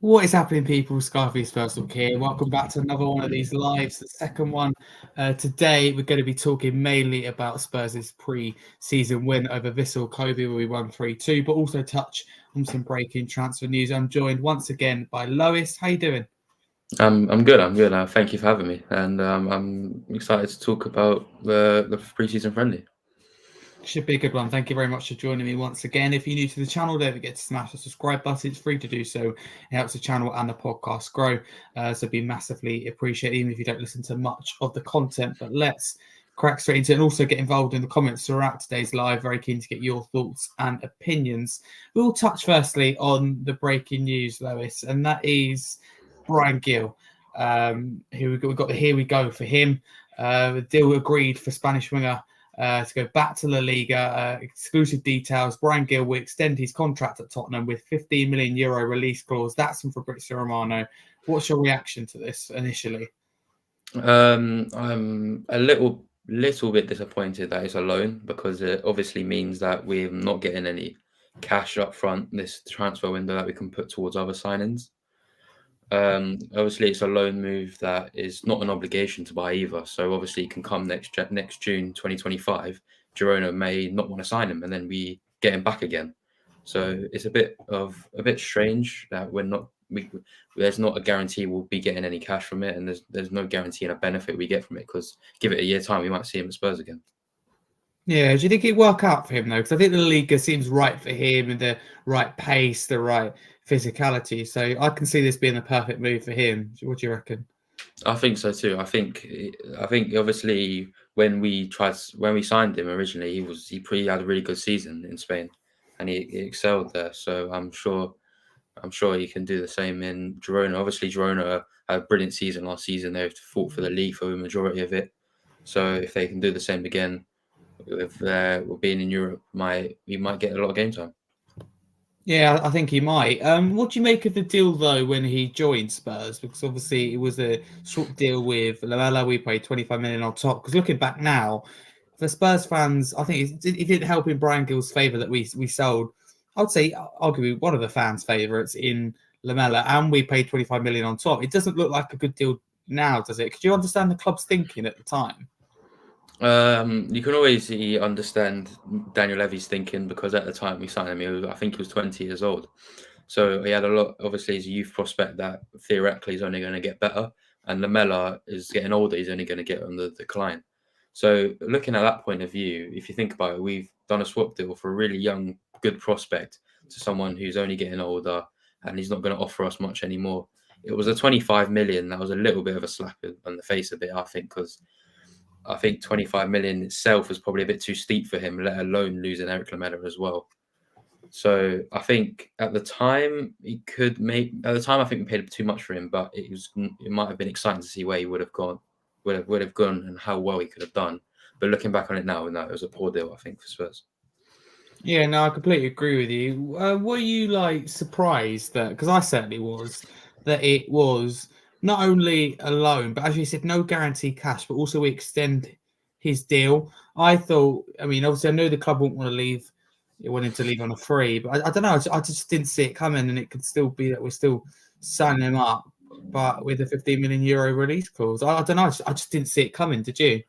What is happening, people? Scarface Spurs here. Welcome back to another one of these lives, the second one. Today, we're going to be talking mainly about Spurs' pre-season win over Vissel Kobe, where we won 3-2, but also touch on some breaking transfer news. I'm joined once again by Lois. How you doing? I'm good. I'm good. Thank you for having me, and I'm excited to talk about the pre-season friendly. Should be a good one. Thank you very much for joining me once again. If you're new to the channel, don't forget to smash the subscribe button. It's free to do so. It helps the channel and the podcast grow. So be massively appreciated, even if you don't listen to much of the content. But let's crack straight into it and also get involved in the comments throughout today's live. Very keen to get your thoughts and opinions. We'll touch firstly on the breaking news, Lois, and that is Brian Gill. Here we've got the here we go for him. The deal agreed for Spanish winger to go back to La Liga. Exclusive details. Brian Gill will extend his contract at Tottenham with €15 million release clause. That's from Fabrizio Romano. What's your reaction to this initially? I'm a little bit disappointed that it's a loan, because it obviously means that we're not getting any cash up front this transfer window that we can put towards other signings. Obviously, it's a loan move that is not an obligation to buy either. So obviously, it can come next June 2025. Girona may not want to sign him, and then we get him back again. So it's a bit strange that there's not a guarantee we'll be getting any cash from it, and there's no guarantee and a benefit we get from it, because give it a year time, we might see him at Spurs again. Yeah, do you think it'd work out for him though? Because I think the Liga seems right for him, and the right pace, the right physicality. So I can see this being the perfect move for him. What do you reckon? I think so too. I think obviously when we signed him originally, he had a really good season in Spain, and he excelled there. So I'm sure he can do the same in Girona. Obviously, Girona had a brilliant season last season. They've fought for the league for the majority of it. So if they can do the same again, with being in Europe, we might get a lot of game time. Yeah, I think he might. What do you make of the deal though when he joined Spurs? Because obviously it was a short deal with Lamela. We paid 25 million on top. Because looking back now, for Spurs fans, I think it didn't help in Brian Gill's favour that we sold. I would say arguably one of the fans' favourites in Lamela, and we paid 25 million on top. It doesn't look like a good deal now, does it? Could you understand the club's thinking at the time? You can always understand Daniel Levy's thinking, because at the time we signed him, I think he was 20 years old. So he had a lot. Obviously, he's a youth prospect that theoretically is only going to get better. And Lamela is getting older; he's only going to get on the decline. So looking at that point of view, if you think about it, we've done a swap deal for a really young, good prospect to someone who's only getting older, and he's not going to offer us much anymore. It was a 25 million. That was a little bit of a slap on the face of it, I think, because I think 25 million itself was probably a bit too steep for him, let alone losing Eric Lamela as well. So I think at the time I think we paid too much for him, but it might have been exciting to see where he would have gone, and how well he could have done. But looking back on it now, no, it was a poor deal, I think, for Spurs. Yeah, no, I completely agree with you. Were you surprised that, because I certainly was, that it was not only a loan, but as you said, no guarantee cash, but also we extend his deal? I thought, obviously I know the club won't want to leave, it wanted to leave on a free, but I don't know, I just didn't see it coming, and it could still be that we're still signing him up, but with a €15 million release clause. I don't know, I just didn't see it coming. Did you?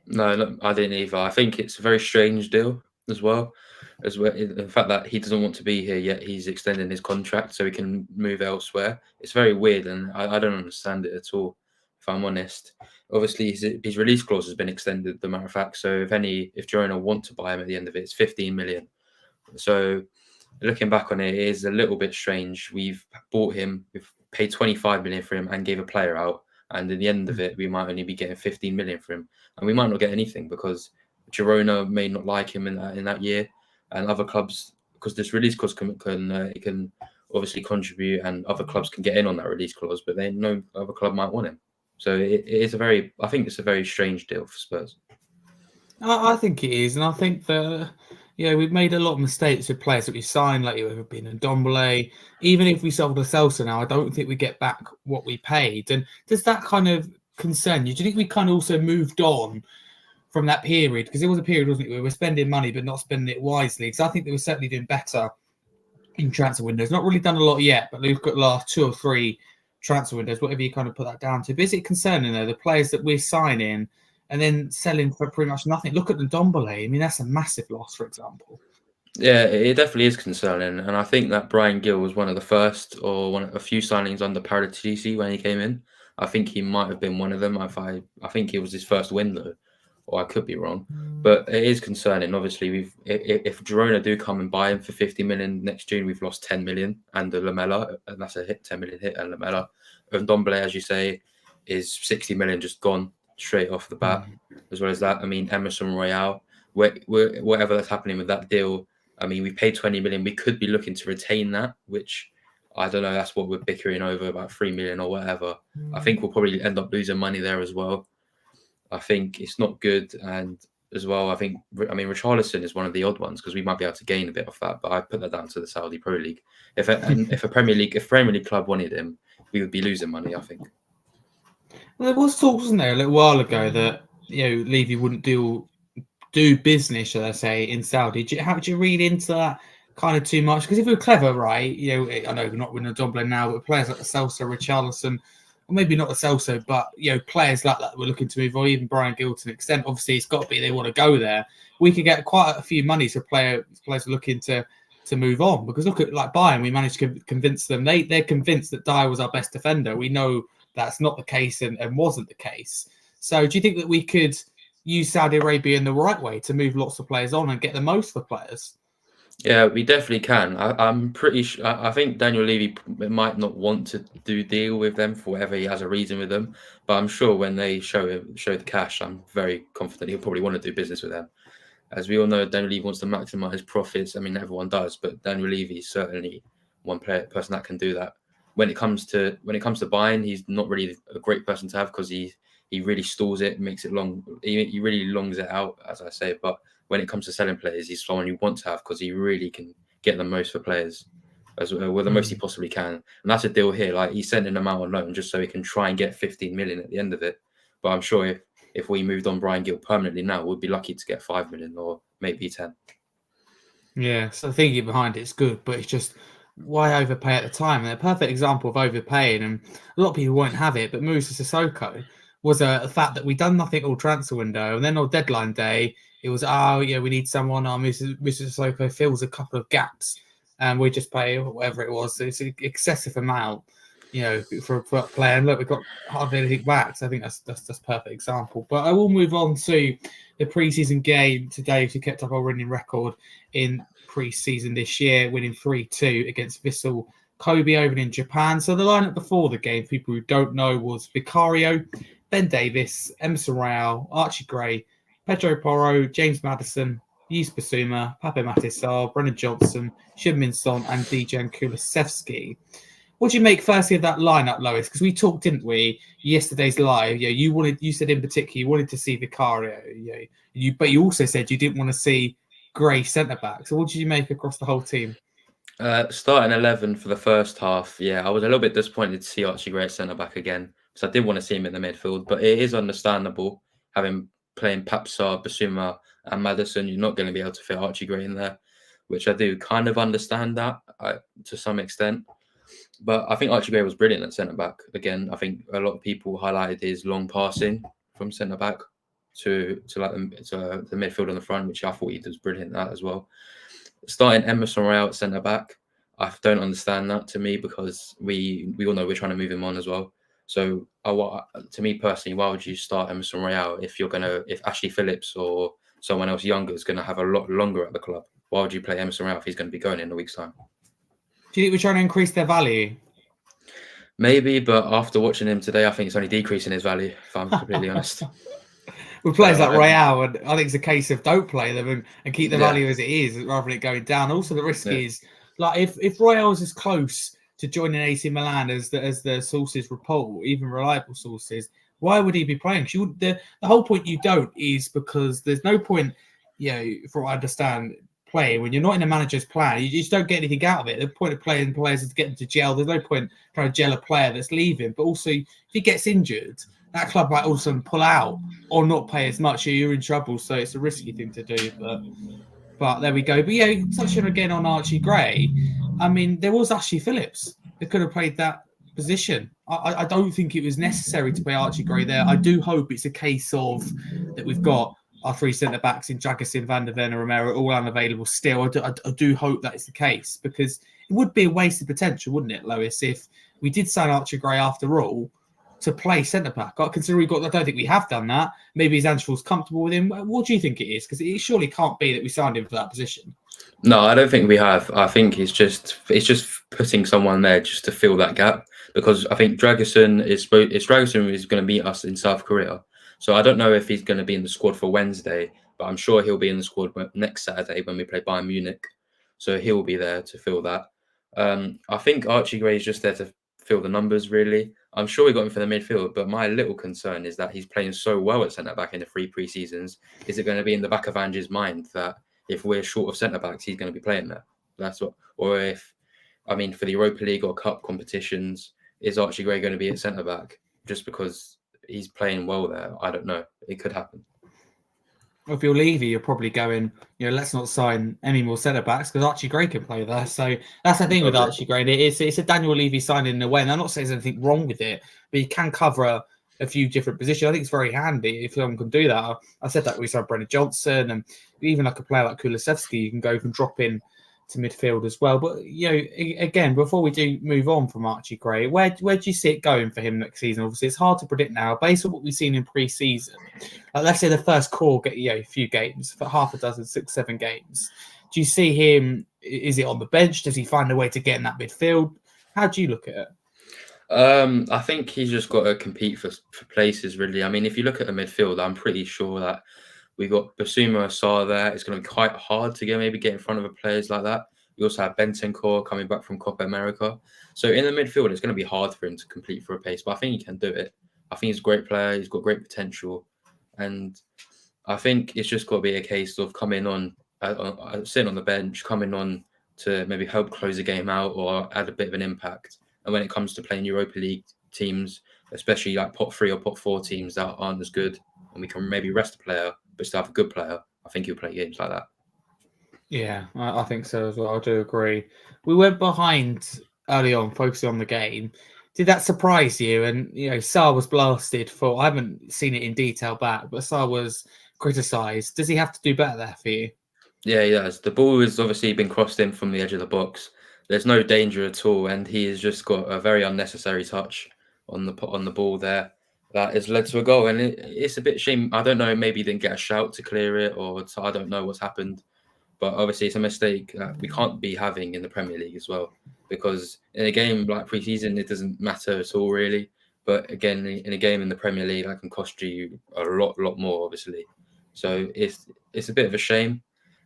No, I didn't either. I think it's a very strange deal as well. The fact that he doesn't want to be here, yet he's extending his contract so he can move elsewhere. It's very weird, and I don't understand it at all, if I'm honest. Obviously, his release clause has been extended, the matter of fact. So if Girona want to buy him at the end of it, it's 15 million. So looking back on it, it is a little bit strange. We've bought him, we've paid 25 million for him and gave a player out. And in the end of it, we might only be getting 15 million for him. And we might not get anything, because Girona may not like him in that year. And other clubs, because this release clause can obviously contribute, and other clubs can get in on that release clause, but then no other club might want him. So I think it's a very strange deal for Spurs. I think it is, and I think that we've made a lot of mistakes with players that we signed, like you have been in Ndombele. Even if we sold Lo now, I don't think we get back what we paid. And does that kind of concern you? Do you think we kind of also moved on from that period? Because it was a period, wasn't it, where we were spending money but not spending it wisely. Because I think they were certainly doing better in transfer windows. Not really done a lot yet, but they've got last 2 or 3 transfer windows, whatever you kind of put that down to. But is it concerning, though, the players that we're signing and then selling for pretty much nothing? Look at the Ndombele. I mean, that's a massive loss, for example. Yeah, it definitely is concerning, and I think that Brian Gill was one of the first or one of a few signings under Paradisi when he came in. I think he might have been one of them. I think it was his first window, or I could be wrong, but it is concerning. Obviously, if Girona do come and buy him for 50 million next June, we've lost 10 million, and the Lamella, and that's a hit, 10 million hit, and Lamella. Ndombele, as you say, is 60 million just gone straight off the bat. As well as that, I mean, Emerson Royale, whatever that's happening with that deal. I mean, we paid 20 million. We could be looking to retain that, which I don't know. That's what we're bickering over, about 3 million or whatever. I think we'll probably end up losing money there as well. I think it's not good. And as well, I mean, Richarlison is one of the odd ones because we might be able to gain a bit off that. But I put that down to the Saudi Pro League. If a Premier League club wanted him, we would be losing money, I think. Well, there was talk, wasn't there, a little while ago that Levy wouldn't do business, shall I say, in Saudi. How do you read into that kind of too much? Because if we were clever, right, I know we're not winning a Ndombele now, but players like Celso, Richarlison, or maybe not Celso, but players like that we're looking to move, or even Brian Gill to an extent. Obviously, it's got to be they want to go there. We could get quite a few money for players looking to move on. Because look at like Bayern, we managed to convince them. They're convinced that Dyer was our best defender. We know that's not the case and wasn't the case. So do you think that we could use Saudi Arabia in the right way to move lots of players on and get the most for players? Yeah, we definitely can. I'm pretty sure. I think Daniel Levy might not want to deal with them for whatever he has a reason with them, but I'm sure when they show the cash, I'm very confident he'll probably want to do business with them. As we all know, Daniel Levy wants to maximize profits. I mean, everyone does, but Daniel Levy is certainly one person that can do that. When it comes to buying, he's not really a great person to have because he really stalls it, makes it long. He really longs it out, as I say. But when it comes to selling players, he's someone you want to have because he really can get the most for players, the most he possibly can. And that's a deal here. Like he's sending them out on loan just so he can try and get 15 million at the end of it. But I'm sure if we moved on Brian Gill permanently now, we'd be lucky to get 5 million or maybe 10. Yeah, so thinking behind it's good, but it's just why overpay at the time? And a perfect example of overpaying, and a lot of people won't have it, but Moussa Sissoko was a fact that we'd done nothing all transfer window, and then on deadline day, it was, we need someone. Moussa Sissoko fills a couple of gaps, and we just pay whatever it was. So it's an excessive amount, for a player. And look, we've got hardly anything back. So I think that's a perfect example. But I will move on to the preseason game today, who kept up our winning record in pre-season this year, winning 3-2 against Vissel Kobe over in Japan. So the lineup before the game, people who don't know, was Vicario, Ben Davis, Emerson Royale, Archie Gray, Pedro Porro, James Maddison, Yus Basuma, Pape Matisar, Brennan Johnson, Shin Min Son, and Dejan Kulusevski. What do you make firstly of that lineup, Lois? Because we talked, didn't we, yesterday's live? You said in particular you wanted to see Vicario, but you also said you didn't want to see Gray centre back. So what did you make across the whole team? Starting 11 for the first half, I was a little bit disappointed to see Archie Gray centre back again because I did want to see him in the midfield, but it is understandable playing Papsar, Basuma, and Maddison. You're not going to be able to fit Archie Gray in there, which I do kind of understand that to some extent. But I think Archie Gray was brilliant at centre back. Again, I think a lot of people highlighted his long passing from centre back to the midfield on the front, which I thought he was brilliant at as well. Starting Emerson Royale at centre back, I don't understand that to me because we all know we're trying to move him on as well. So to me personally, why would you start Emerson Royale if Ashley Phillips or someone else younger is going to have a lot longer at the club? Why would you play Emerson Royale if he's going to be going in a week's time? Do you think we're trying to increase their value? Maybe, but after watching him today, I think it's only decreasing his value, if I'm completely honest. With players like Royale, and I think it's a case of don't play them and keep the value as it is rather than it going down. Also, the risk is, like, if Royale is as close to joining AC Milan as the sources report, even reliable sources, why would he be playing? The whole point you don't is because there's no point, for what I understand, playing when you're not in a manager's plan. You just don't get anything out of it. The point of playing players is to get them to gel. There's no point trying to gel a player that's leaving. But also, if he gets injured, that club might also pull out or not pay as much. You're in trouble. So it's a risky thing to do. But there we go. But touching again on Archie Gray, I mean, there was Ashley Phillips that could have played that position. I don't think it was necessary to play Archie Gray there. I do hope it's a case of that we've got our three centre backs in Jagasin, Van der Ven, and Romero all unavailable still. I do hope that is the case, because it would be a waste of potential, wouldn't it, Lois, if we did sign Archie Gray after all to play centre back? I consider I don't think we have done that. Maybe Angel's comfortable with him. What do you think it is? Because it surely can't be that we signed him for that position. No, I don't think we have. I think it's just putting someone there just to fill that gap, because I think Dragusin is going to meet us in South Korea. So I don't know if he's going to be in the squad for Wednesday, but I'm sure he'll be in the squad next Saturday when we play Bayern Munich. So he'll be there to fill that. I think Archie Gray is just there to fill the numbers, really. I'm sure we got him for the midfield, but my little concern is that he's playing so well at centre back in the 3 pre-seasons. Is it going to be in the back of Ange's mind that if we're short of centre backs, he's going to be playing there? That's what. Or if, I mean, for the Europa League or Cup competitions, is Archie Gray going to be at centre back just because he's playing well there? I don't know. It could happen. If you're Levy, you're probably going, let's not sign any more centre backs because Archie Gray can play there. So that's the thing with Archie Gray. It's a Daniel Levy signing in a way, and I'm not saying there's anything wrong with it, but he can cover a few different positions. I think it's very handy if someone can do that. I said that we signed Brennan Johnson, and even like a player like Kulusevski, you can go from drop in to midfield as well. But again, before we do move on from Archie Gray, where do you see it going for him next season? Obviously, it's hard to predict now based on what we've seen in pre-season. Let's say the first core get a few games, for half a dozen, 6-7 games. Do you see him? Is it on the bench? Does he find a way to get in that midfield? How do you look at it? I think he's just got to compete for places, really. I mean, if you look at the midfield, I'm pretty sure that we've got Basuma Assar there. It's going to be quite hard to get in front of players like that. We also have Bentancur coming back from Copa America. So in the midfield, it's going to be hard for him to compete for a pace, but I think he can do it. I think he's a great player. He's got great potential. And I think it's just got to be a case of coming on, sitting on the bench, coming on to maybe help close the game out or add a bit of an impact. And when it comes to playing Europa League teams, especially like pot 3 or pot 4 teams that aren't as good, and we can maybe rest a player but still have a good player, I think he'll play games like that. Yeah, I think so as well. I do agree. We went behind early on, focusing on the game. Did that surprise you? And, Sarr was blasted for, I haven't seen it in detail back, but Sarr was criticised. Does he have to do better there for you? Yeah, he does. The ball has obviously been crossed in from the edge of the box. There's no danger at all, and he has just got a very unnecessary touch on the ball there that has led to a goal. And it's a bit shame. I don't know, maybe he didn't get a shout to clear it, or I don't know what's happened. But obviously, it's a mistake that we can't be having in the Premier League as well, because in a game like pre-season, it doesn't matter at all, really. But again, in a game in the Premier League, that can cost you a lot more, obviously. So it's a bit of a shame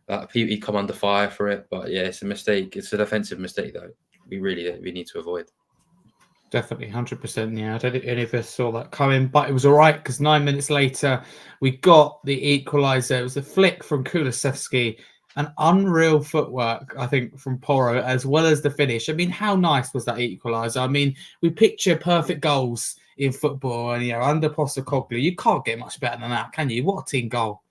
that he come under fire for it. But yeah, it's a mistake. It's a defensive mistake that we need to avoid. Definitely, 100%. Yeah, I don't think any of us saw that coming, but it was all right because 9 minutes later, we got the equaliser. It was a flick from Kulusevski, an unreal footwork, I think, from Porro, as well as the finish. I mean, how nice was that equaliser? I mean, we picture perfect goals in football, and under Postecoglou, you can't get much better than that, can you? What a team goal!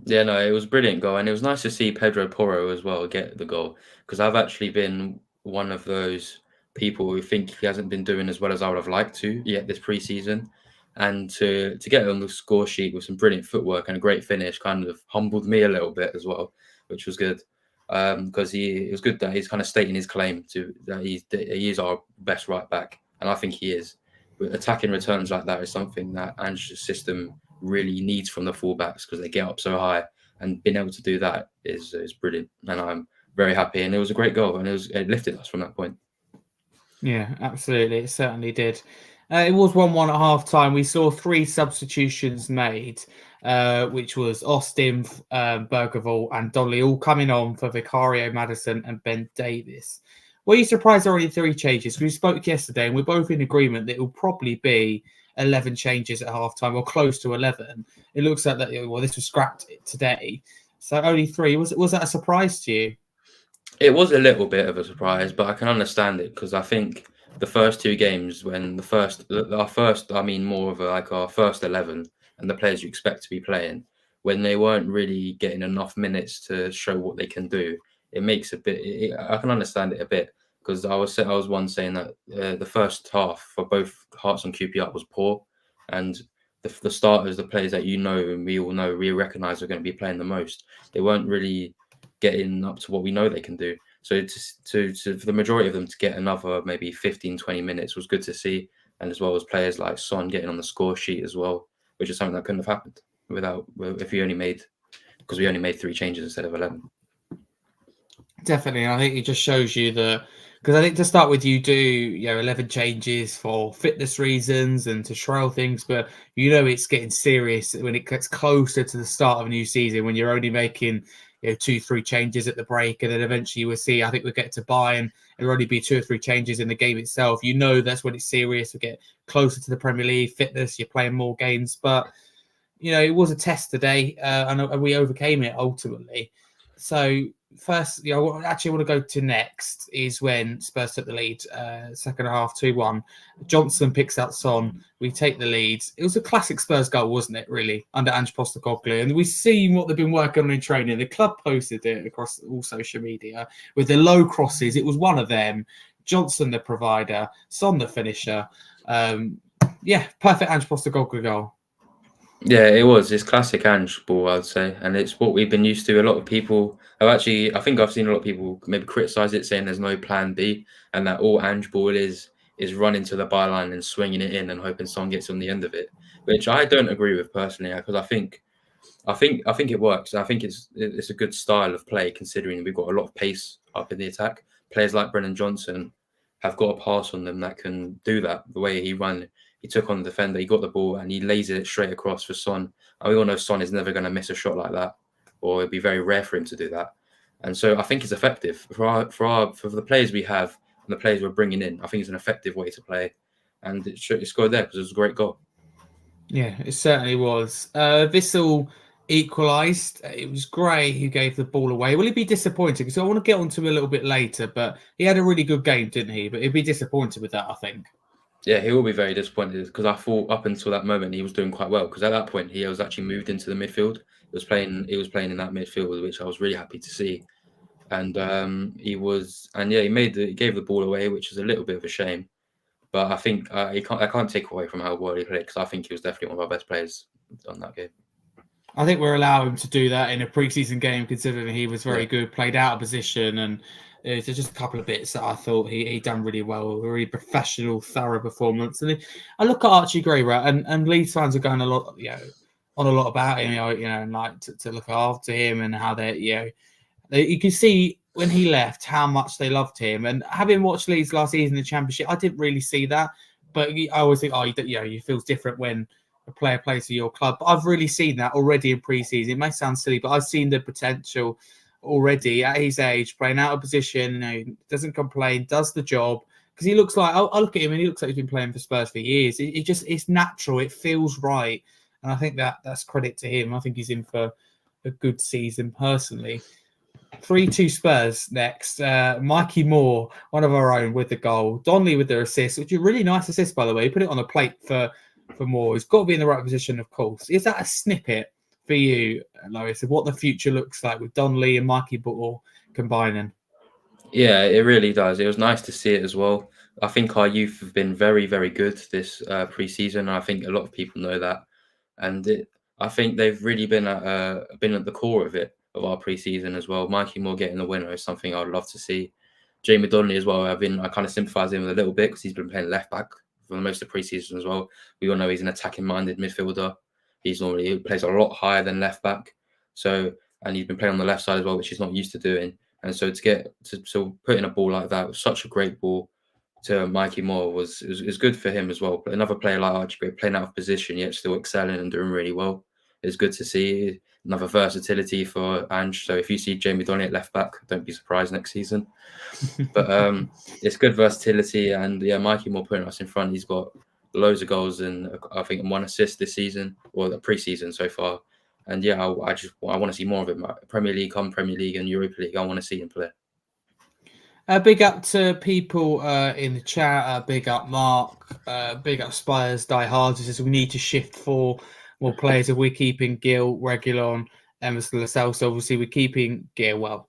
Yeah, no, it was a brilliant goal, and it was nice to see Pedro Porro as well get the goal, because I've actually been one of those people who think he hasn't been doing as well as I would have liked to yet this pre-season, and to get on the score sheet with some brilliant footwork and a great finish kind of humbled me a little bit as well, which was good, because it was good that he's kind of stating his claim to that he is our best right back, and I think he is. But attacking returns like that is something that Ange's system really needs from the fullbacks, because they get up so high, and being able to do that is brilliant, and I'm very happy. And it was a great goal, and it lifted us from that point. Yeah, absolutely, it certainly did. It was 1-1 at half time. We saw 3 substitutions made, which was Austin, Bergevall, and Donnelly all coming on for Vicario, Maddison, and Ben Davis. Were you surprised there were only 3 changes? We spoke yesterday, and we're both in agreement that it will probably be 11 changes at halftime, or close to 11. It looks like that. Well, this was scrapped today, so only 3. Was that a surprise to you? It was a little bit of a surprise, but I can understand it, because I think the first 2 games, when our first 11 and the players you expect to be playing, when they weren't really getting enough minutes to show what they can do, it makes a bit. I can understand it a bit because I was one saying that the first half for both Hearts and QPR was poor, and the starters, the players that and we all know, we recognise are going to be playing the most. They weren't really getting up to what we know they can do. So for the majority of them to get another maybe 15, 20 minutes was good to see, and as well as players like Son getting on the score sheet as well, which is something that couldn't have happened if we only made 3 changes instead of 11. Definitely. I think it just shows you because I think to start with, you do 11 changes for fitness reasons and to shrill things, but it's getting serious when it gets closer to the start of a new season, when you're only making 2-3 changes at the break, and then eventually we'll see. I think we'll get to Bayern, it'll only be 2 or 3 changes in the game itself. That's when it's serious. We get closer to the Premier League fitness. You're playing more games, but it was a test today, and we overcame it ultimately. So first, I want to go to next is when Spurs took the lead, second half 2-1. Johnson picks out Son. We take the lead. It was a classic Spurs goal, wasn't it? Really, under Ange Postecoglou, and we've seen what they've been working on in training. The club posted it across all social media with the low crosses. It was one of them. Johnson, the provider. Son, the finisher. Perfect Ange Postecoglou goal. Yeah, it was. It's classic Ange ball, I'd say, and it's what we've been used to. A lot of people have actually, I think I've seen a lot of people maybe criticise it, saying there's no plan B, and that all Ange ball is running to the byline and swinging it in and hoping someone gets on the end of it, which I don't agree with personally, because I think it works. I think it's a good style of play, considering we've got a lot of pace up in the attack. Players like Brennan Johnson have got a pass on them that can do that. The way he took on the defender, he got the ball and he lays it straight across for Son. And we all know Son is never going to miss a shot like that, or it'd be very rare for him to do that. And so I think it's effective for the players we have and the players we're bringing in. I think it's an effective way to play, and it scored there because it was a great goal. Yeah, it certainly was. Vissel equalised. It was Gray who gave the ball away. Will he be disappointed? Because I want to get onto him a little bit later, but he had a really good game, didn't he? But he'd be disappointed with that, I think. Yeah, he will be very disappointed because I thought up until that moment he was doing quite well, because at that point he was actually moved into the midfield. He was playing in that midfield, which I was really happy to see. And he gave the ball away, which is a little bit of a shame. But I think I can't take away from how well he played, because I think he was definitely one of our best players on that game. I think we're allowing him to do that in a preseason game, considering he was very good, played out of position, and there's just a couple of bits that I thought he done really well. A really professional, thorough performance. And I look at Archie Gray, right, and Leeds fans are going a lot, on a lot about him, and like to look after him and how you can see when he left how much they loved him. And having watched Leeds last season in the Championship, I didn't really see that, but I always think, you feel different when a player plays for your club. But I've really seen that already in pre-season. It may sound silly, but I've seen the potential already at his age, playing out of position, doesn't complain, does the job. Because he looks like, I look at him and he looks like he's been playing for Spurs for years. It's natural, it feels right. And I think that's credit to him. I think he's in for a good season personally. 3-2 Spurs next. Mikey Moore, one of our own, with the goal. Donnelly with the assist, which is a really nice assist, by the way. He put it on a plate for Moore. He's got to be in the right position, of course. Is that a snippet for you, Lois, of what the future looks like with Donnelly and Mikey Moore combining? Yeah, it really does. It was nice to see it as well. I think our youth have been very, very good this pre-season. I think a lot of people know that, and I think they've really been at the core of it, of our pre-season as well. Mikey Moore getting the winner is something I'd love to see. Jamie Donnelly as well. I kind of sympathise with him a little bit because he's been playing left back for the most of the pre-season as well. We all know he's an attacking-minded midfielder. He plays a lot higher than left back. And he's been playing on the left side as well, which he's not used to doing. And so to put in a ball like that, was such a great ball to Mikey Moore was good for him as well. But another player like Archie Gray playing out of position yet still excelling and doing really well. It's good to see another versatility for Ange. So if you see Jamie Donnelly at left back, don't be surprised next season. But it's good versatility, and Mikey Moore putting us in front. He's got loads of goals and I think 1 assist this season, or the pre-season so far. And I want to see more of him. Premier League and Europa League. I want to see him play. Big up to people in the chat. Big up Mark. Big up Spires Die Hard. He says we need to shift for more players. If we're keeping Gil, Reguilon, Emerson Lascelles. Obviously, we're keeping Gear. Well,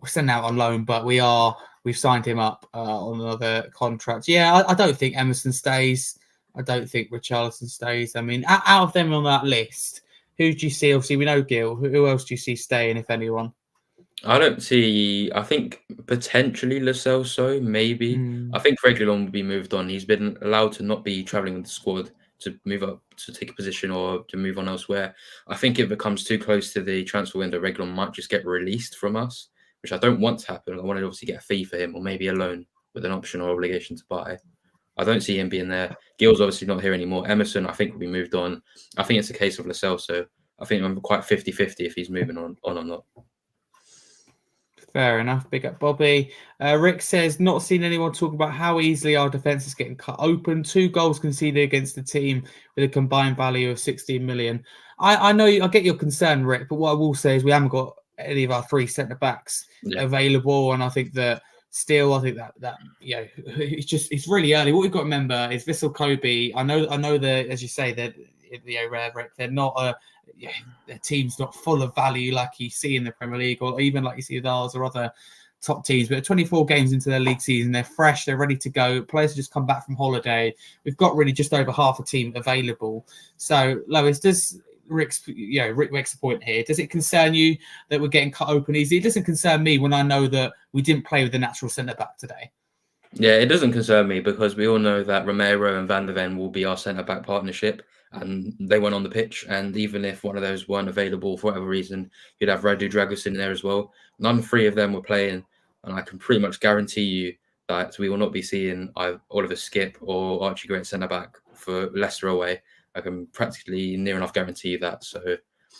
we're sending out on loan, but we've signed him up on another contract. Yeah, I don't think Emerson stays. I don't think Richarlison stays. I mean, out of them on that list, who do you see? Obviously, we know Gil. Who else do you see staying, if anyone? I don't see. I think potentially Lascelles, so maybe. I Mm. think Reguilon will be moved on. He's been allowed to not be travelling with the squad to move up to take a position or to move on elsewhere. I think if it becomes too close to the transfer window, Reguilon might just get released from us, which I don't want to happen. I want to obviously get a fee for him or maybe a loan with an option or obligation to buy. I don't see him being there. Gil's obviously not here anymore. Emerson, I think, will be moved on. I think it's a case of Lascelles, so I think I'm quite 50-50 if he's moving on or not. Fair enough. Big up, Bobby. Rick says, not seen anyone talk about how easily our defence is getting cut open. 2 goals conceded against the team with a combined value of 16 million. I know I get your concern, Rick, but what I will say is we haven't got any of our 3 centre backs available, and I think that it's really early. What we've got to remember is Vissel, Kobe. I know that, as you say, that Rick, they're not their team's not full of value like you see in the Premier League or even like you see with ours or other top teams. But 24 games into their league season, they're fresh, they're ready to go. Players have just come back from holiday. We've got really just over half a team available. So, Lois, does Rick makes a point here. Does it concern you that we're getting cut open easy? It doesn't concern me when I know that we didn't play with the natural centre back today. Yeah, it doesn't concern me because we all know that Romero and Van der Ven will be our centre-back partnership, and they went on the pitch. And even if one of those weren't available for whatever reason, you'd have Radu Dragus in there as well. None 3 of them were playing, and I can pretty much guarantee you that we will not be seeing Oliver Skip or Archie Gray centre-back for Leicester away. I can practically near enough guarantee you that. So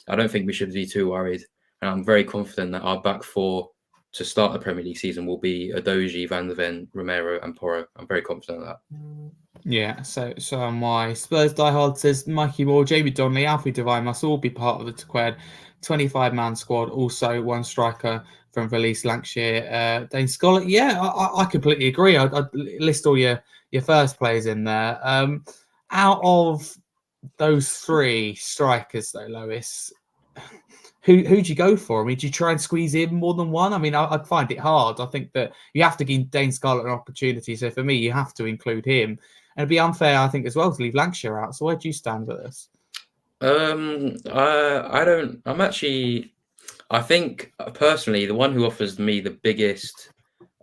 I don't think we should be too worried. And I'm very confident that our back 4 to start the Premier League season will be Adoji, Van der Ven, Romero, and Porro. I'm very confident of that. Yeah, so am I. Spurs diehard says Mikey Moore, Jamie Donnelly, Alfie Devine must all be part of the Tequed 25-man squad. Also, 1 striker from Valise, Lancashire, Dane Scollett. Yeah, I completely agree. I'd list all your first players in there. Out of those 3 strikers, though, Lois, who'd you go for? I mean, do you try and squeeze in more than one? I mean, I'd find it hard. I think that you have to give Dane Scarlett an opportunity. So for me, you have to include him. And it'd be unfair, I think, as well to leave Lancashire out. So where do you stand with this? I think personally, the one who offers me the biggest,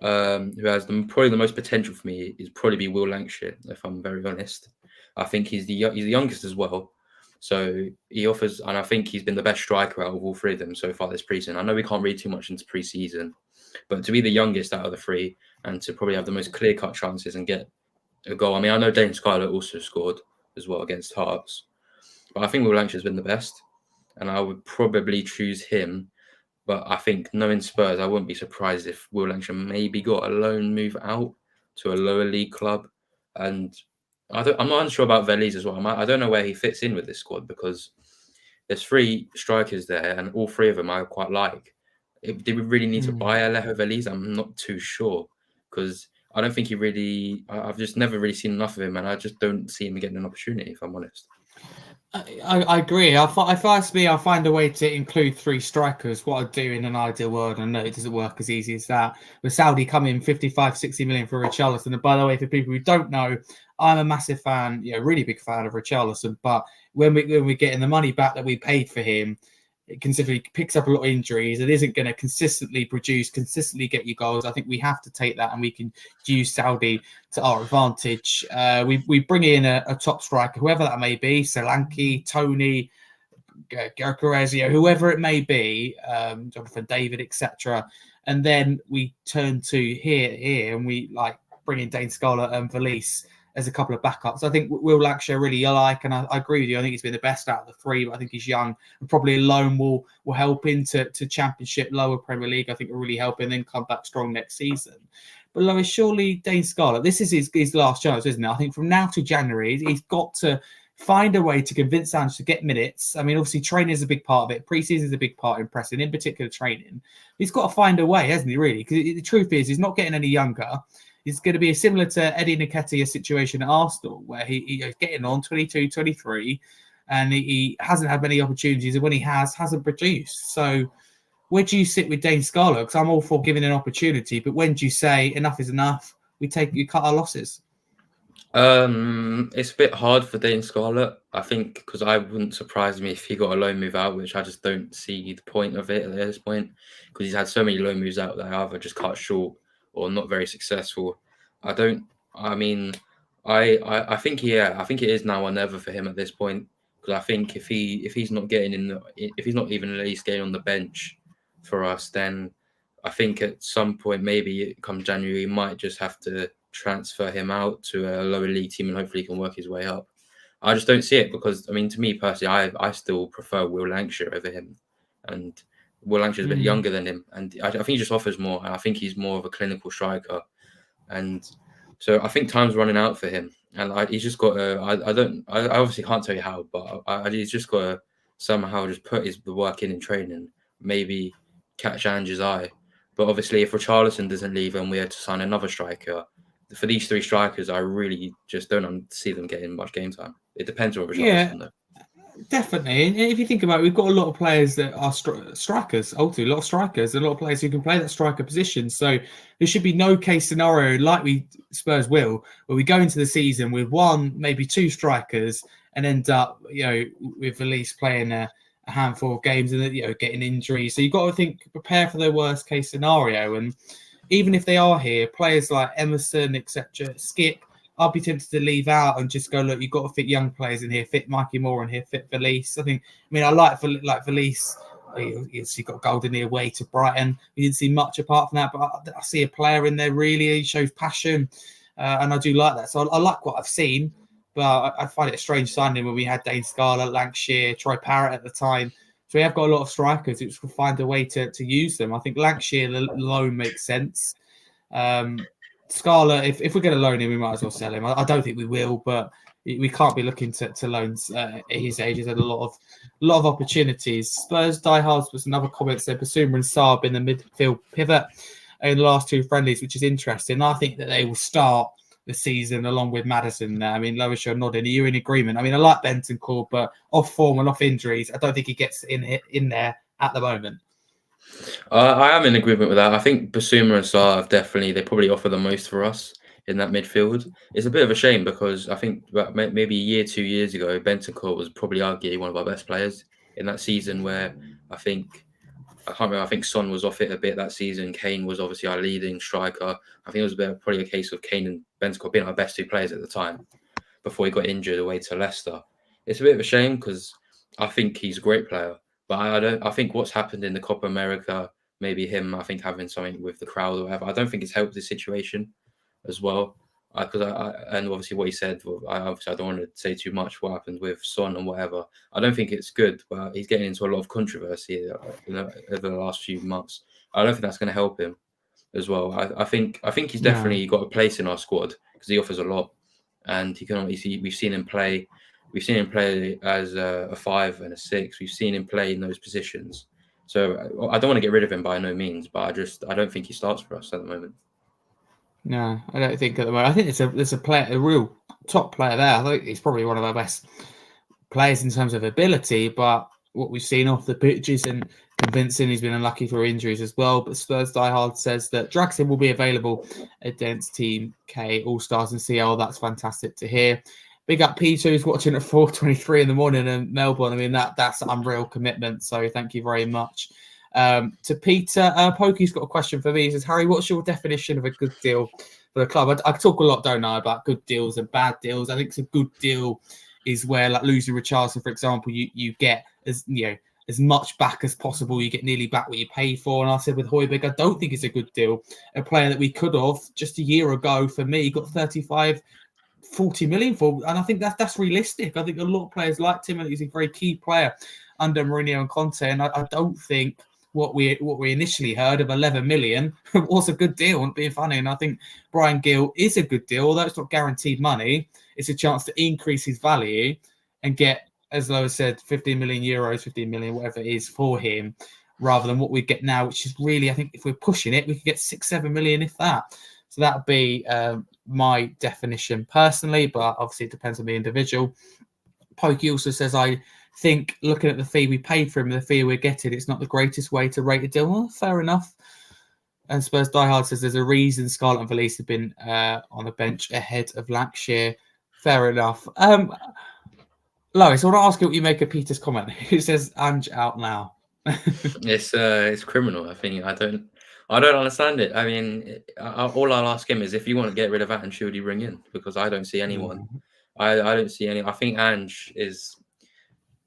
who has probably the most potential for me is probably be Will Lancashire, if I'm very honest. I think he's the youngest as well. So he offers, and I think he's been the best striker out of all 3 of them so far this preseason. I know we can't read too much into preseason, but to be the youngest out of the 3 and to probably have the most clear-cut chances and get a goal. I mean, I know Dane Scarlett also scored as well against Hearts, but I think Will Lancashire's been the best, and I would probably choose him. But I think knowing Spurs, I wouldn't be surprised if Will Lancashire maybe got a loan move out to a lower league club, and I'm not unsure about Veliz as well. I don't know where he fits in with this squad because there's 3 strikers there and all 3 of them I quite like. Did we really need to buy Alejo Veliz? I'm not too sure because I don't think I've just never really seen enough of him and I just don't see him getting an opportunity, if I'm honest. I agree. If asked me, I'll find a way to include 3 strikers. What I'd do in an ideal world, I know it doesn't work as easy as that. With Saudi coming 55, 60 million for Richarlison. And by the way, for people who don't know, I'm a massive fan, really big fan of Richarlison. But when we're getting the money back that we paid for him, considering he picks up a lot of injuries, it isn't going to consistently get you goals. I think we have to take that and we can use Saudi to our advantage. We bring in a top striker, whoever that may be, Solanke, Tony, Gyökeres, whoever it may be, Jonathan David, etc. And then we turn to here and we bring in Dane Scarlett and Valise as a couple of backups. I think Will Lancashire really like, and I agree with you. I think he's been the best out of the 3, but I think he's young and probably a loan will help into Championship, lower Premier League. I think will really help him and then come back strong next season. But Lois, surely Dane Scarlett, this is his last chance, isn't it? I think from now to January, he's got to find a way to convince Ange to get minutes. I mean, obviously training is a big part of it. Pre-season is a big part in pressing, in particular training. He's got to find a way, hasn't he, really? Because the truth is, he's not getting any younger. It's going to be similar to Eddie Nketiah situation at Arsenal, where he's getting on 22, 23. and he hasn't had many opportunities, and when he hasn't produced. So where do you sit with Dane Scarlett? Because I'm all for giving an opportunity, but when do you say enough is enough? We cut our losses. It's a bit hard for Dane Scarlett, I think, because I wouldn't surprise me if he got a loan move out, which I just don't see the point of it at this point, because he's had so many loan moves out that are either just cut short or not very successful. I think I think it is now or never for him at this point, because I think if he's not getting if he's not even at least getting on the bench for us, then I think at some point, maybe come January, he might just have to transfer him out to a lower league team and hopefully he can work his way up. I just don't see it because, I mean, to me personally, I still prefer Will Lancashire over him. And Will Lancashire's a bit younger than him. And I think he just offers more. And I think he's more of a clinical striker. And so I think time's running out for him. And he's just got to, I obviously can't tell you how, but he's just got to somehow just put the work in training, maybe catch Ange's eye. But obviously, if Richarlison doesn't leave and we had to sign another striker, for these three strikers, I really just don't see them getting much game time. It depends on Richarlison, though. Definitely. And if you think about it, we've got a lot of players that are strikers, ultimately, a lot of strikers, and a lot of players who can play that striker position. So there should be no case scenario like Spurs will, where we go into the season with one, maybe two strikers and end up, with Vissel playing a handful of games and, getting injuries. So you've got to prepare for the worst case scenario. And even if they are here, players like Emerson, etc., Skip, I'll be tempted to leave out and just go, look, you've got to fit young players in here, fit Mikey Moore in here, fit Vissel. I like Vissel. He got gold in the away to Brighton. We didn't see much apart from that, but I see a player in there really. He shows passion, and I do like that. So I like what I've seen, but I find it a strange signing when we had Dane Scarlett, Lancashire, Troy Parrott at the time. So we have got a lot of strikers who will find a way to use them. I think Lancashire alone makes sense. Scarlett, if we're going to loan him, we might as well sell him. I don't think we will, but we can't be looking to loans at his age. He's had a lot of opportunities. Spurs diehards was another comment said Basuma and Saab in the midfield pivot in the last two friendlies, which is interesting. I think that they will start the season along with Maddison. Lowish are nodding. Are you in agreement? I like Bentancur, but off form and off injuries, I don't think he gets in there at the moment. I am in agreement with that. I think Basuma and Saab they probably offer the most for us in that midfield. It's a bit of a shame because I think maybe a year, 2 years ago, Bentancur was probably arguably one of our best players in that season where I can't remember, I think Son was off it a bit that season. Kane was obviously our leading striker. I think it was probably a case of Kane and Bentancur being our best two players at the time before he got injured away to Leicester. It's a bit of a shame because I think he's a great player. But I think what's happened in the Copa America, maybe him, I think having something with the crowd or whatever, I don't think it's helped the situation as well. And obviously what he said, I don't want to say too much what happened with Son and whatever. I don't think it's good, but he's getting into a lot of controversy over the last few months. I don't think that's going to help him as well. I think he's definitely got a place in our squad because he offers a lot, and he can obviously we've seen him play. We've seen him play as a 5 and a 6. We've seen him play in those positions. So I don't want to get rid of him by no means, but I don't think he starts for us at the moment. No, I don't think at the moment. I think there's a player, a real top player there. I think he's probably one of our best players in terms of ability, but what we've seen off the pitch isn't convincing. He's been unlucky for injuries as well. But Spurs Diehard says that Draxler will be available against Team K All-Stars and CL. That's fantastic to hear. Big up Peter, who's watching at 4:23 in the morning in Melbourne. That's unreal commitment. So thank you very much. To Peter, Pokey's got a question for me. He says, Harry, what's your definition of a good deal for the club? I talk a lot, don't I, about good deals and bad deals. I think it's a good deal is where, like losing Richarlison, for example, you get as much back as possible. You get nearly back what you pay for. And I said with Højbjerg, I don't think it's a good deal. A player that we could have just a year ago, for me, got 40 million for, and I think that's realistic. I think a lot of players liked him, and he's a very key player under Mourinho and Conte. And I don't think what we initially heard of 11 million was a good deal, and being funny. And I think Brian Gill is a good deal, although it's not guaranteed money. It's a chance to increase his value and get, as Lowe said, 15 million euros, 15 million, whatever it is for him, rather than what we get now, which is really, I think if we're pushing it, we could get 6-7 million, if that. So that'd be my definition personally, but obviously it depends on the individual. Pokey also says, I think looking at the fee we paid for him, the fee we're getting, it's not the greatest way to rate a deal. Well, fair enough. And Spurs Diehard says there's a reason Scarlett and Valise have been on the bench ahead of Lancashire. Fair enough. Lois, I want to ask you what you make of Peter's comment. He says Ange out now. It's criminal. I think I don't understand it. I mean, all I'll ask him is if you want to get rid of Ange, who would you bring in? Because I don't see anyone. I don't see any. I think Ange is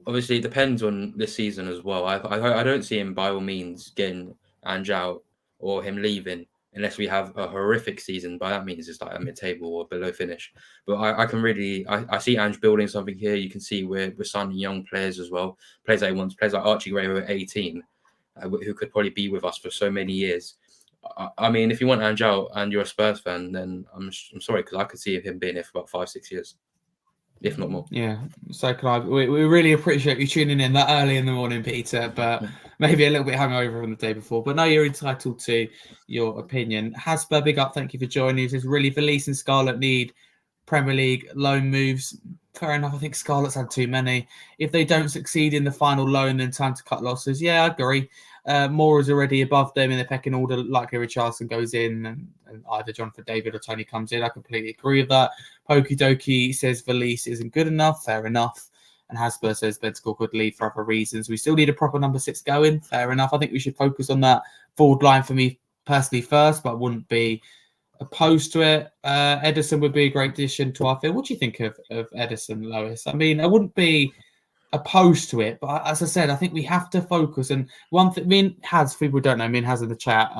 obviously it depends on this season as well. I don't see him by all means getting Ange out or him leaving unless we have a horrific season. By that means, it's like a mid-table or below finish. But I can really I see Ange building something here. You can see we're signing young players as well. Players that he wants, players like Archie Gray who are 18, who could probably be with us for so many years. I mean, if you want Ange out and you're a Spurs fan, then I'm sorry because I could see him being here for about 5-6 years, if not more. Yeah, so can I. We really appreciate you tuning in that early in the morning, Peter, but maybe a little bit hungover from the day before. But no, you're entitled to your opinion. Hasper, big up, thank you for joining us. It's really Valise and Scarlett need Premier League loan moves. Fair enough, I think Scarlett's had too many. If they don't succeed in the final loan, then time to cut losses. Yeah, I agree. Moore is already above them in the pecking order. Likely Richarlison goes in and either Jonathan David or Tony comes in. I completely agree with that. Pokey Dokie says Valise isn't good enough. Fair enough. And Hasper says Bensko could leave for other reasons. We still need a proper number 6 going. Fair enough. I think we should focus on that forward line for me personally first, but I wouldn't be opposed to it. Edison would be a great addition to our field. What do you think of Edison, Lois? I mean, I wouldn't be opposed to it, but as I said, I think we have to focus. And one thing, me and Has, people don't know, me and Has in the chat,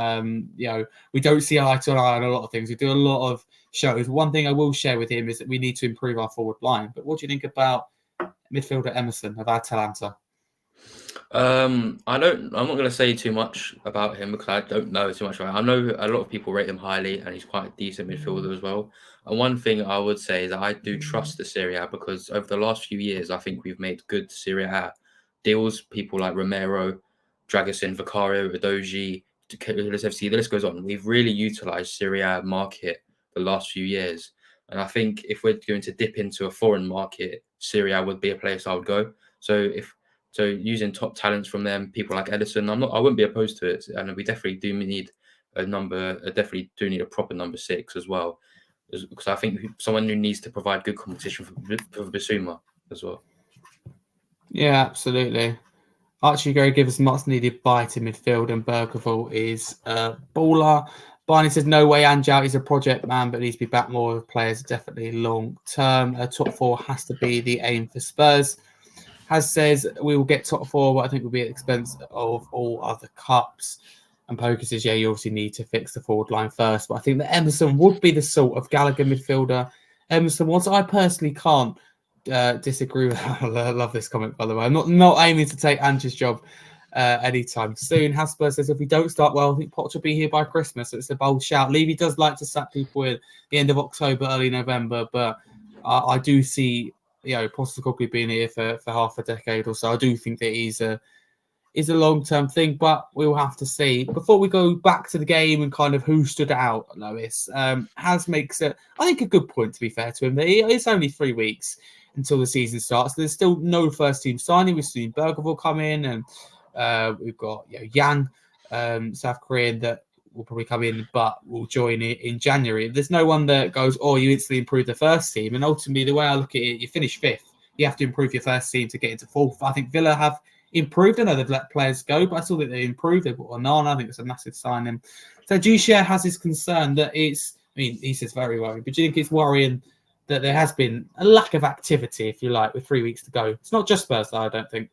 we don't see eye to eye on a lot of things. We do a lot of shows. One thing I will share with him is that we need to improve our forward line. But what do you think about midfielder Emerson of Atalanta? I'm not going to say too much about him because I don't know too much about him. I know a lot of people rate him highly and he's quite a decent midfielder as well. And one thing I would say is that I do trust the Serie A because over the last few years, I think we've made good Serie A deals. People like Romero, Dragusin, Vicario, Udogie, Kulusevski, the list goes on. We've really utilised Serie A market the last few years. And I think if we're going to dip into a foreign market, Serie A would be a place I would go. So using top talents from them, people like Edison, I wouldn't be opposed to it. And we definitely do need a proper number 6 as well. Because I think someone who needs to provide good competition for Bissouma as well. Yeah, absolutely. Archie Gray gives us much needed bite in midfield, and Bergevall is a baller. Barney says, no way Ange out. He's a project man, but needs to be back more with players, definitely long term. Top 4 has to be the aim for Spurs. Has says, we will get top 4, but I think we'll be at the expense of all other cups. And Poker says, yeah, you obviously need to fix the forward line first. But I think that Emerson would be the sort of Gallagher midfielder. Emerson was. I personally can't disagree with that. I love this comment, by the way. I'm not aiming to take Ange's job anytime soon. Hasper says, if we don't start well, I think Poch will be here by Christmas. So it's a bold shout. Levy does like to sack people at the end of October, early November. But I do see, Postecoglou being here for half a decade or so. I do think that he's a long-term thing, but we'll have to see. Before we go back to the game and kind of who stood out, Lois, Has makes I think a good point, to be fair to him. It's only 3 weeks until the season starts. There's still no first-team signing. We've seen Bergevall come in, and we've got Yang, South Korean, that will probably come in, but will join it in January. There's no one that goes, you instantly improve the first team. And ultimately, the way I look at it, you finish 5th. You have to improve your first team to get into 4th. I think Villa have improved. I know they've let players go, but I saw that they improved. They brought Onana. I think it's a massive signing. So do you share Has's concern that he says very worried, but do you think it's worrying that there has been a lack of activity, if you like, with 3 weeks to go? It's not just Spurs, though, I don't think.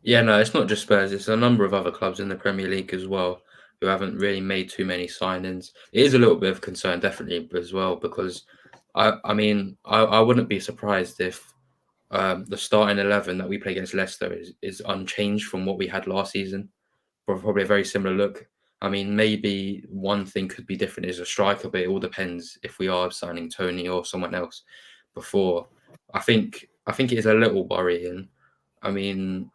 Yeah, no, it's not just Spurs. It's a number of other clubs in the Premier League as well who haven't really made too many signings. It is a little bit of concern, definitely, as well, because I wouldn't be surprised if the starting 11 that we play against Leicester is unchanged from what we had last season. Probably a very similar look. I mean, maybe one thing could be different is a striker, but it all depends if we are signing Tony or someone else before. I think it is a little worrying. I mean,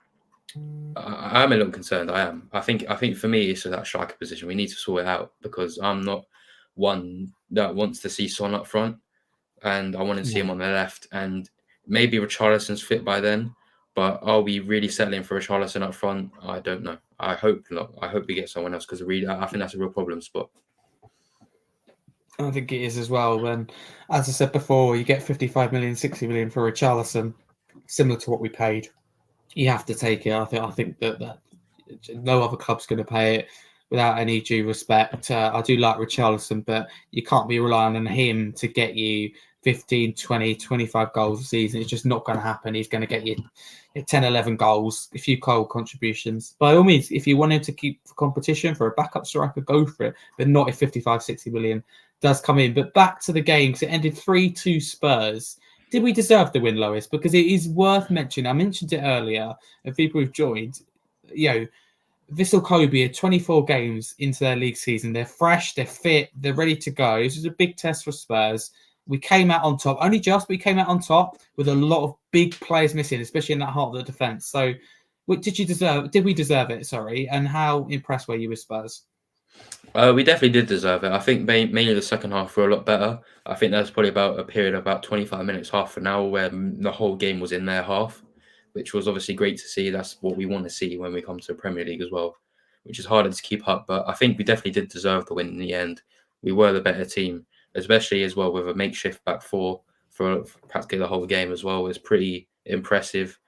I'm a little concerned. I am. I think for me, it's that striker position. We need to sort it out because I'm not one that wants to see Son up front, and I want to see him on the left. And Maybe Richarlison's fit by then, but are we really settling for Richarlison up front? I don't know. I hope not. I hope we get someone else because I think that's a real problem spot. I think it is as well. And as I said before, you get 55 million, 60 million for Richarlison, similar to what we paid. You have to take it. I think that no other club's going to pay it without any due respect. I do like Richarlison, but you can't be relying on him to get you 15, 20, 25 goals a season. It's just not going to happen. He's going to get you 10, 11 goals, a few goal contributions. By all means, if you want him to keep competition for a backup striker, go for it, but not if 55, 60 million does come in. But back to the game, because it ended 3-2 Spurs. Did we deserve the win, Lois? Because it is worth mentioning. I mentioned it earlier, and people who've joined, Vissel Kobe are 24 games into their league season. They're fresh, they're fit, they're ready to go. This is a big test for Spurs. We came out on top, only just, but we came out on top with a lot of big players missing, especially in that heart of the defence. So, did we deserve it? Sorry, and how impressed were you with Spurs? We definitely did deserve it. I think mainly the second half were a lot better. I think that's probably about a period of about 25 minutes, half an hour, where the whole game was in their half, which was obviously great to see. That's what we want to see when we come to the Premier League as well, which is harder to keep up. But I think we definitely did deserve the win in the end. We were the better team, especially as well with a makeshift back four for practically the whole game as well. It was pretty impressive.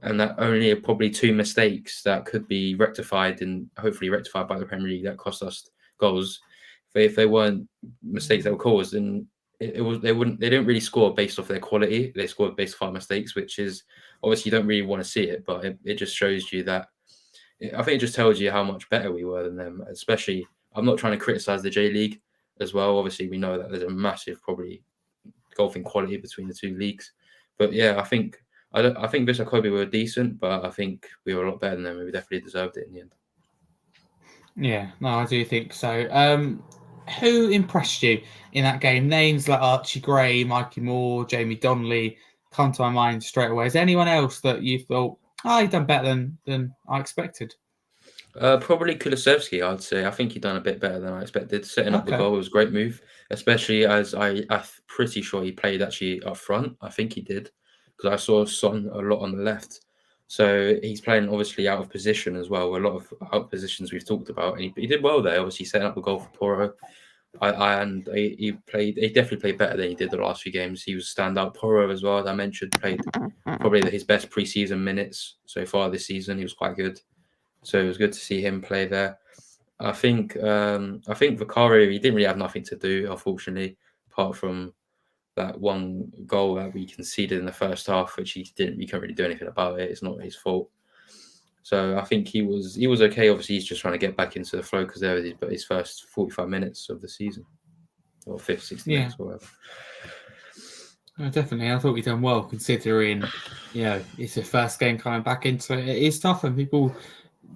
And that only probably 2 mistakes that could be rectified and hopefully rectified by the Premier League that cost us goals. If they weren't mistakes that were caused, then they didn't really score based off their quality. They scored based off our mistakes, which is obviously you don't really want to see it, but it just shows you that. I think it just tells you how much better we were than them. Especially, I'm not trying to criticize the J League as well. Obviously, we know that there's a massive probably golfing quality between the two leagues, but yeah, I think Vissel Kobe were decent, but I think we were a lot better than them. We definitely deserved it in the end. Yeah, no, I do think so. Who impressed you in that game? Names like Archie Gray, Mikey Moore, Jamie Donnelly come to my mind straight away. Is there anyone else that you thought, he's done better than I expected? Probably Kulusevski, I'd say. I think he done a bit better than I expected. Setting up the goal was a great move, especially as I'm pretty sure he played actually up front. I think he did, because I saw Son a lot on the left. So he's playing obviously out of position as well. A lot of out positions we've talked about, and he did well there. Obviously setting up the goal for Porro. He definitely played better than he did the last few games. He was standout. Porro as well, as I mentioned, played probably his best preseason minutes so far this season. He was quite good. So it was good to see him play there. I think Vicario, he didn't really have nothing to do, unfortunately, apart from that one goal that we conceded in the first half, which he couldn't really do anything about it. It's not his fault. So I think he was okay. Obviously, he's just trying to get back into the flow because there was his first 45 minutes of the season, or 50, 60 minutes, or whatever. Oh, definitely. I thought we done well considering, it's the first game coming back into it. It is tough, and people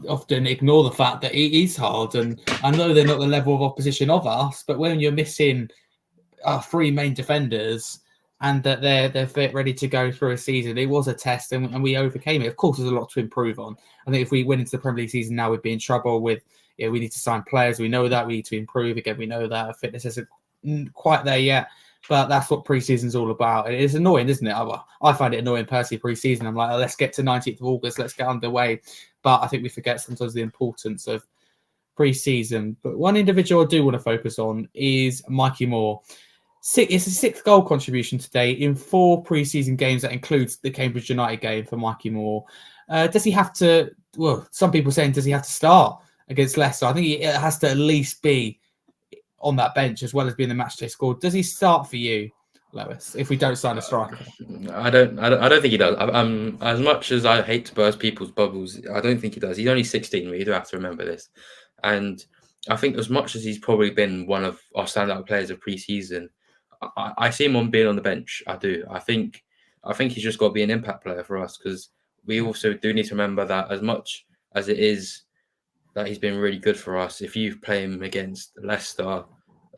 often ignore the fact that it is hard. And I know they're not the level of opposition of us, but when you're missing our 3 main defenders and that they're fit, ready to go through a season, it was a test, and we overcame it. Of course, there's a lot to improve on. I think if we went into the Premier League season now, we'd be in trouble with, we need to sign players. We know that we need to improve. Again, we know that our fitness isn't quite there yet. But that's what preseason's all about. It's annoying, isn't it? I find it annoying personally preseason. I'm like, let's get to 19th of August. Let's get underway. But I think we forget sometimes the importance of preseason. But one individual I do want to focus on is Mikey Moore. It's a 6th goal contribution today in 4 preseason games. That includes the Cambridge United game for Mikey Moore. Does he have to, well, some people saying, does he have to start against Leicester? I think it has to at least be on that bench as well as being the matchday squad. Does he start for you, Lois, if we don't sign a striker? I don't think he does. As much as I hate to burst people's bubbles, I don't think he does. He's only 16. We do have to remember this. And I think as much as he's probably been one of our standout players of pre-season, I see him on being on the bench. I do. I think he's just got to be an impact player for us, because we also do need to remember that as much as it is that he's been really good for us, if you play him against Leicester,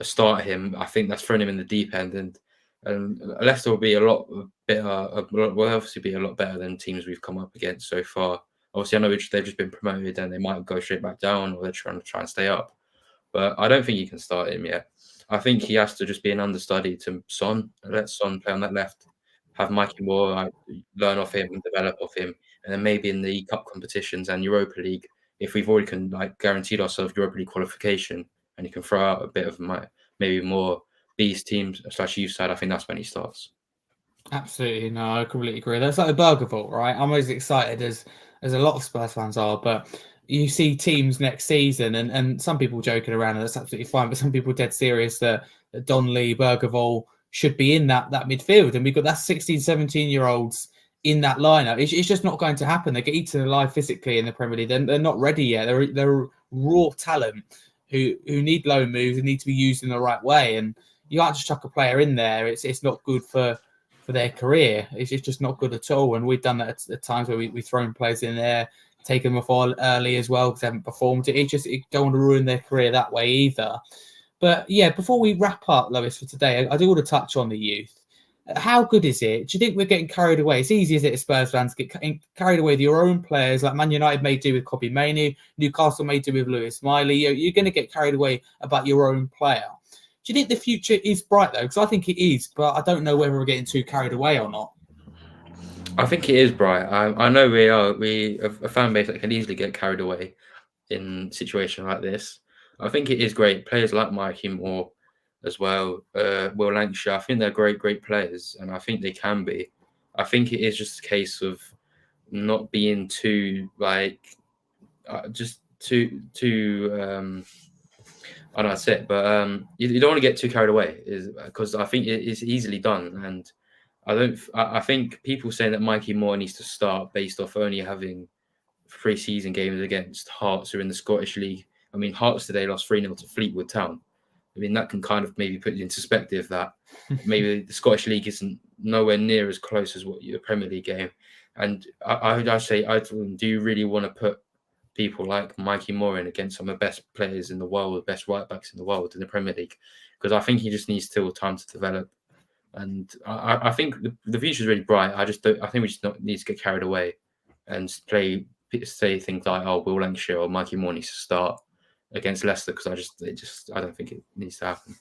start him, I think that's throwing him in the deep end, and Leicester will be a lot better. Will obviously be a lot better than teams we've come up against so far. Obviously, I know they've just been promoted and they might go straight back down, or they're trying to stay up. But I don't think you can start him yet. I think he has to just be an understudy to Son. Let Son play on that left have Mikey Moore, learn off him and develop off him, and then maybe in the cup competitions and Europa League, if we've already guaranteed ourselves Europa League qualification, and you can throw out a bit of maybe more B's teams / youth side, I think that's when he starts. Absolutely, no, I completely agree. That's like a burger vault, right? I'm as excited as a lot of Spurs fans are, but you see teams next season, and some people joking around, and that's absolutely fine. But some people dead serious that Donnelly, Bergevall should be in that midfield, and we've got that 16, 17-year-olds in that lineup. It's just not going to happen. They get eaten alive physically in the Premier League. They're not ready yet. They're raw talent who need loan moves and need to be used in the right way. And you can't just chuck a player in there. It's not good for their career. It's just not good at all. And we've done that at times where we've thrown players in there, taken them off early as well because they haven't performed. It don't want to ruin their career that way either. But yeah, before we wrap up, Lewis, for today, I do want to touch on the youth. How good is it? Do you think we're getting carried away? It's easy, is it, as Spurs fans, to get carried away with your own players, like Man United may do with Kobbie Mainoo, Newcastle may do with Lewis Miley. You're going to get carried away about your own player. Do you think the future is bright, though? Because I think it is, but I don't know whether we're getting too carried away or not. I think it is bright. I know we are a fan base that can easily get carried away in situations like this. I think it is great. Players like Mikey Moore as well, Will Lancashire, I think they're great players, and I think they can be. I think it is just a case of not being too just too I don't know that's it, but you don't want to get too carried away, because I think it is easily done, and I think people saying that Mikey Moore needs to start based off only having pre-season games against Hearts who are in the Scottish League. I mean, Hearts today lost 3-0 to Fleetwood Town. I mean, that can kind of maybe put you in perspective that maybe the Scottish League isn't nowhere near as close as what your Premier League game. And I say, do you really want to put people like Mikey Moore in against some of the best players in the world, best right backs in the world in the Premier League? Because I think he just needs still time to develop. And I think the future is really bright. I think we just need to get carried away and say things like, "Oh, Will Lancashire or Mikey Moore needs to start against Leicester," because I don't think it needs to happen.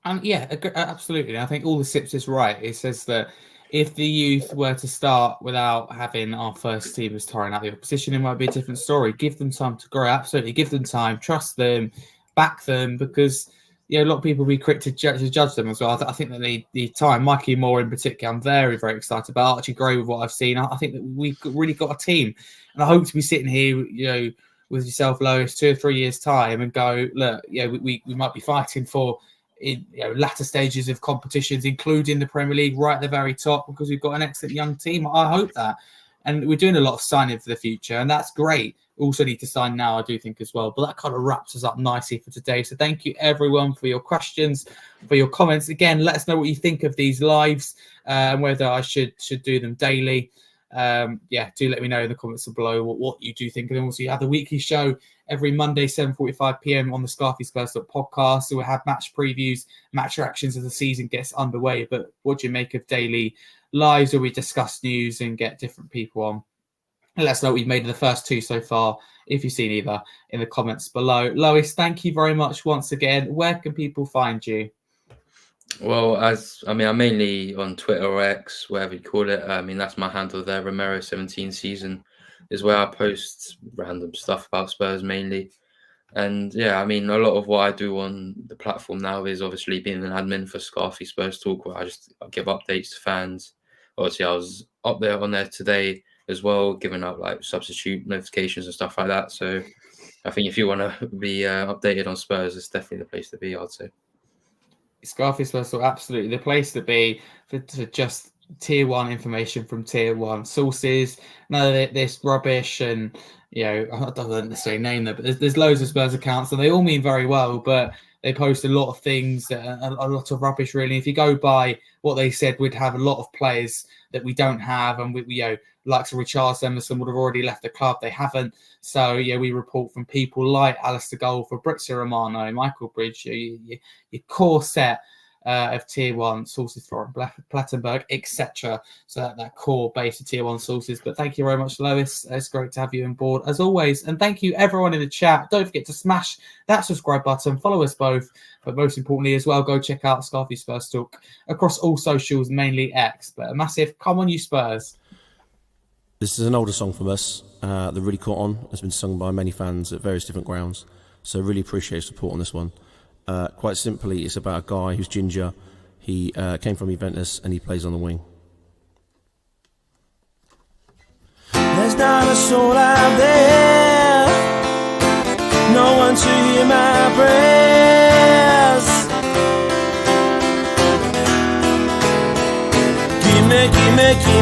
And yeah, absolutely. I think all the Sips is right. It says that if the youth were to start without having our first teamers tiring out the opposition, it might be a different story. Give them time to grow. Absolutely, give them time. Trust them, back them, because a lot of people will be quick to judge them as well. I think that they need time. Mikey Moore in particular, I'm very excited about. Archie Gray, with what I've seen, I think that we've really got a team, and I hope to be sitting here, with yourself, Lois, 2 or 3 years' time, and go, look, we might be fighting for in latter stages of competitions, including the Premier League, right at the very top, because we've got an excellent young team. I hope that. And we're doing a lot of signing for the future, and that's great. We also need to sign now, I do think, as well. But that kind of wraps us up nicely for today. So thank you, everyone, for your questions, for your comments. Again, let us know what you think of these lives, and whether I should do them daily. Do let me know in the comments below what you do think. And then also you have the weekly show every Monday, 7:45 p.m. on the Scarfy Spurs podcast. So we'll have match previews, match reactions as the season gets underway. But what do you make of daily lives where we discuss news and get different people on? And let us know what you've made of the first 2 so far, if you've seen either, in the comments below. Lois, thank you very much once again. Where can people find you? Well, I'm mainly on Twitter or X, whatever you call it. I mean, that's my handle there. Romero17 season is where I post random stuff about Spurs mainly. And yeah, I mean, a lot of what I do on the platform now is obviously being an admin for Scarfy Spurs Talk, where I give updates to fans. Obviously, I was up there on there today as well, giving out like substitute notifications and stuff like that. So I think if you want to be updated on Spurs, it's definitely the place to be, I'd say. Scarfy Spurs Talk, absolutely the place to be for just tier 1 information from tier 1 sources. None of this rubbish, and I don't necessarily name them, but there's loads of Spurs accounts and they all mean very well, but they post a lot of things, a lot of rubbish really. If you go by what they said, we'd have a lot of players that we don't have, and we likes of Richards Emerson would have already left the club. They haven't. So we report from people like Alistair Gold, Fabrizio Romano, Michael Bridge, your core set of tier 1 sources from Plattenberg, etc. So that core base of tier 1 sources. But thank you very much, Lois. It's great to have you on board as always. And thank you everyone in the chat. Don't forget to smash that subscribe button, follow us both, but most importantly as well, go check out Scarfy Spurs Talk across all socials, mainly X. But a massive come on you Spurs. This is an older song from us that really caught on. It's been sung by many fans at various different grounds. So really appreciate support on this one. Quite simply, it's about a guy who's ginger. He came from Juventus and he plays on the wing. There's not a soul out there, no one to hear my prayers. Give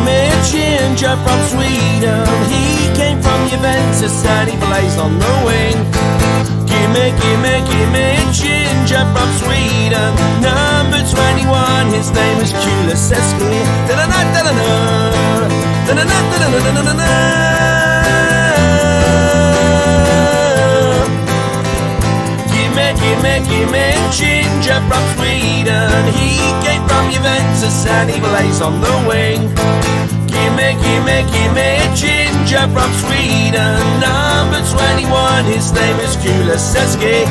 me a ginger from Sweden. He came from Juventus and he plays on the wing. Give me a ginger from Sweden. Number 21, his name is Kulusevski. Give me ginger from Sweden. He came from Juventus and he plays on the wing. Give me ginger from Sweden. Number 21, his name is Kulusevski.